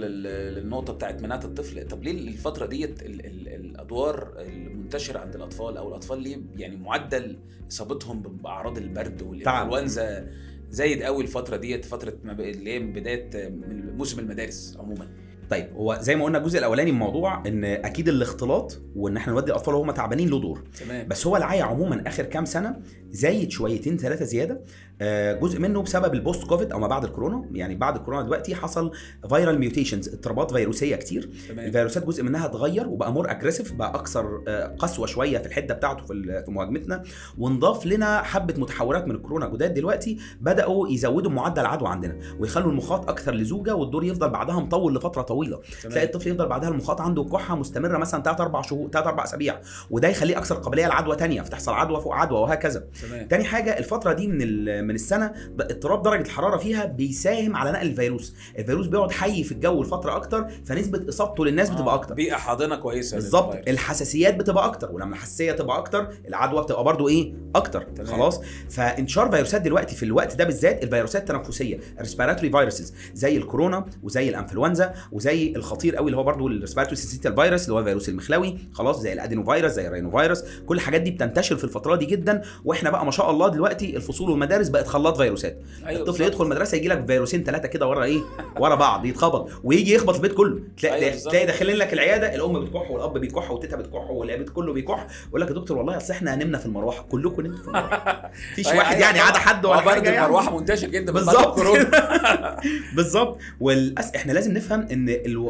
للنقطه بتاعت مناعه الطفل. طب ليه الفتره ديت الادوار المنتشره عند الاطفال او الاطفال ليه يعني معدل اصابتهم باعراض البرد والانفلونزا زايد قوي الفتره ديت، فتره اللي هي بدايه موسم المدارس عموما؟ طيب هو زي ما قلنا الجزء الاولاني من الموضوع ان اكيد الاختلاط وان احنا نودي الاطفال وهم تعبانين له دور. تمام. بس هو العيا عموما اخر كام سنه زايد شويتين ثلاثه زياده، جزء منه بسبب البوست كوفيد او ما بعد الكورونا. يعني بعد الكورونا دلوقتي حصل فيرال ميوتيشنز، اضطرابات فيروسيه كتير. تمام. الفيروسات جزء منها اتغير وبقى مور اجريسيف، بقى اكثر قسوه شويه في الحده بتاعته في مهاجمتنا، ونضاف لنا حبه متحورات من الكورونا جداد دلوقتي بداوا يزودوا معدل العدوى عندنا ويخلوا المخاط اكثر لزوجه، والدور يفضل بعدها مطول لفتره طويله. تلاقي الطفل يفضل بعدها المخاط عنده كحه مستمره مثلا 3-4 شهور 3-4 اسابيع، وده يخليه اكثر قابليه لعدوى ثانيه، فتحصل عدوى فوق عدوى وهكذا. تاني حاجه الفتره دي من السنه اضطراب درجه الحراره فيها بيساهم على نقل الفيروس بيقعد حي في الجو لفتره اكتر، فنسبه اصابته للناس بتبقى اكتر، بيئه حاضنه كويسه بالظبط. الحساسيات بتبقى اكتر، ولما الحساسيه تبقى اكتر العدوى بتبقى برضو اكتر. تمام. خلاص. فانتشار فيروسات دلوقتي في الوقت ده بالذات الفيروسات التنفسيه الريسبيراتوري فيروسز زي الكورونا وزي الانفلونزا وزي الخطير قوي اللي هو برضو الريسبيراتوري سينسيتيال فيروس اللي هو الفيروس المخلوي، خلاص، زي الادينو فيروس زي الرينو فيروس. كل الحاجات دي بتنتشر في الفتره دي جدا، واحنا بقى ما شاء الله دلوقتي الفصول والمدارس بقت خلاط فيروسات. أيوة الطفل يدخل المدرسه يجي لك فيروسين 3 كده ورا بعض يتخبط ويجي يخبط البيت كله. تلاقي داخلين لك العياده الام بتكح والاب بيكح وتيتا بتكح والبيت كله بيكح، يقول لك يا دكتور والله اصل احنا نمنا في المروحه. كلكم نمتوا في المروحه، مفيش واحد يعني عدا حد ولا حاجه. يعني المروحه منتشر جدا بالظبط بالظبط. احنا لازم نفهم ان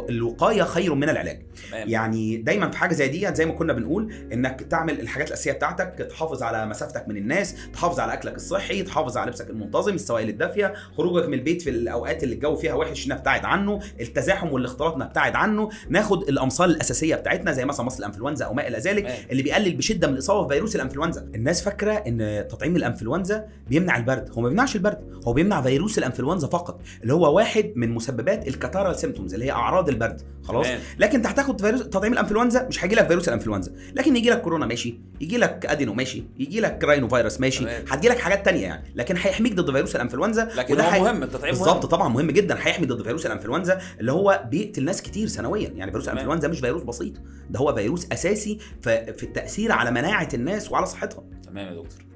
الوقايه خير من العلاج. يعني دايما في حاجه زي دي زي ما كنا بنقول انك تعمل الحاجات الاساسيه بتاعتك، تحافظ على مسافتك من الناس، تحافظ على اكلك الصحي، تحافظ على لبسك المنتظم، السوائل الدافيه، خروجك من البيت في الاوقات اللي الجو فيها وحش نبتعد عنه، التزاحم والاختلاط نبتعد عنه، ناخد الامصال الاساسيه بتاعتنا زي مثلا مصل الانفلونزا او ما الى ذلك اللي بيقلل بشده من الاصابه بفيروس الانفلونزا. الناس فاكره ان تطعيم الانفلونزا بيمنع البرد، هو ما بيمنعش البرد، هو بيمنع فيروس الانفلونزا فقط اللي هو واحد من مسببات الكاتارال سيمبتومز اللي هي اعراض البرد. خلاص. لكن انت هتاخد تطعيم الانفلونزا مش هيجي لك فيروس الانفلونزا، لكن يجي لك كورونا ماشي، يجي لك ادينو ماشي، يجي لك راينو فيروس ماشي، هتجي لك حاجات تانية يعني، لكن هيحميك ضد فيروس الانفلونزا. لكن هو مهم التطعيم بالظبط طبعا مهم جدا، هيحمي ضد فيروس الانفلونزا اللي هو بيقتل ناس كتير سنويا. يعني فيروس الانفلونزا مش فيروس بسيط، ده هو فيروس اساسي في التاثير على مناعه الناس وعلى صحتها. تمام يا دكتور.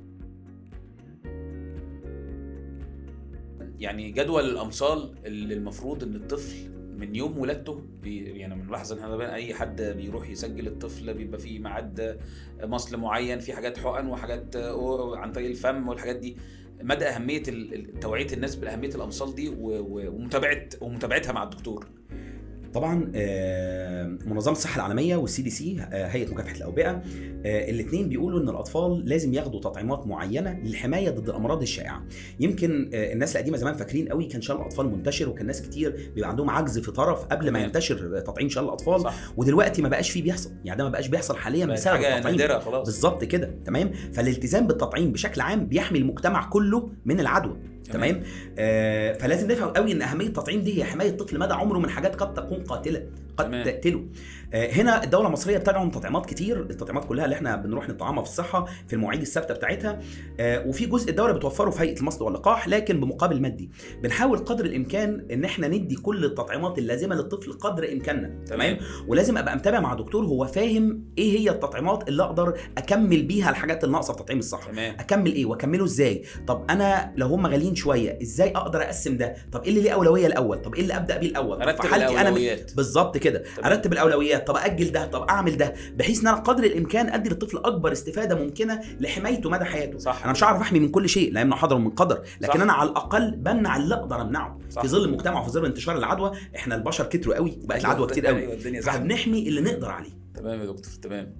يعني جدول الامصال اللي المفروض ان الطفل من يوم ولادته يعني بنلاحظ ان احنا اي حد بيروح يسجل الطفل بيبقى فيه ميعاد مصل معين، في حاجات حقن وحاجات عن طريق الفم والحاجات دي. مدى اهميه توعيه الناس باهميه الامصال دي ومتابعتها مع الدكتور؟ طبعا منظمه الصحه العالميه والسي دي سي هيئه مكافحه الاوبئه الاثنين بيقولوا ان الاطفال لازم ياخدوا تطعيمات معينه للحمايه ضد الامراض الشائعه. يمكن الناس القديمه زمان فاكرين قوي كان شلل الاطفال منتشر، وكان ناس كتير بيبقى عندهم عجز في طرف قبل ما ينتشر تطعيم شلل الاطفال. صح. ودلوقتي ما بقاش فيه بيحصل، يعني ده ما بقاش بيحصل حاليا بسبب التطعيم. بالظبط كده. تمام. فالالتزام بالتطعيم بشكل عام بيحمي المجتمع كله من العدوى. تمام. فلازم نفهم قوي ان اهميه التطعيم دي هي حمايه الطفل مدى عمره من حاجات قد تكون قاتله، قد تقتله. هنا الدوله المصريه بتدعم تطعيمات كتير، التطعيمات كلها اللي احنا بنروح نطعمها في الصحه في المواعيد الثابته بتاعتها، وفي جزء الدوله بتوفره في هيئه المصل واللقاح لكن بمقابل مادي. بنحاول قدر الامكان ان احنا ندي كل التطعيمات اللازمه للطفل قدر امكاننا. تمام. ولازم ابقى متابع مع دكتور هو فاهم ايه هي التطعيمات اللي اقدر اكمل بيها الحاجات الناقصه في تطعيم الصحه. اكمل ايه واكمله ازاي؟ طب انا لو هم غاليين شويه ازاي اقدر اقسم ده؟ طب ايه اللي ليه اولويه الاول؟ طب ايه اللي ابدا بيه الاول؟ ارتب الاولويات. بالظبط كده. ارتب الاولويات. طب اجل ده، طب اعمل ده، بحيث ان انا قدر الامكان ادي للطفل اكبر استفاده ممكنه لحمايته مدى حياته. صح. انا مش هعرف احمي من كل شيء، لا يمنع حضر من قدر، لكن صح. انا على الاقل بمنع اللي اقدر امنعه. في ظل المجتمع وفي ظل انتشار العدوى. احنا البشر كتروا قوي وبقت العدوى كتير قوي، فبنحمي اللي نقدر عليه. تمام يا دكتور. تمام.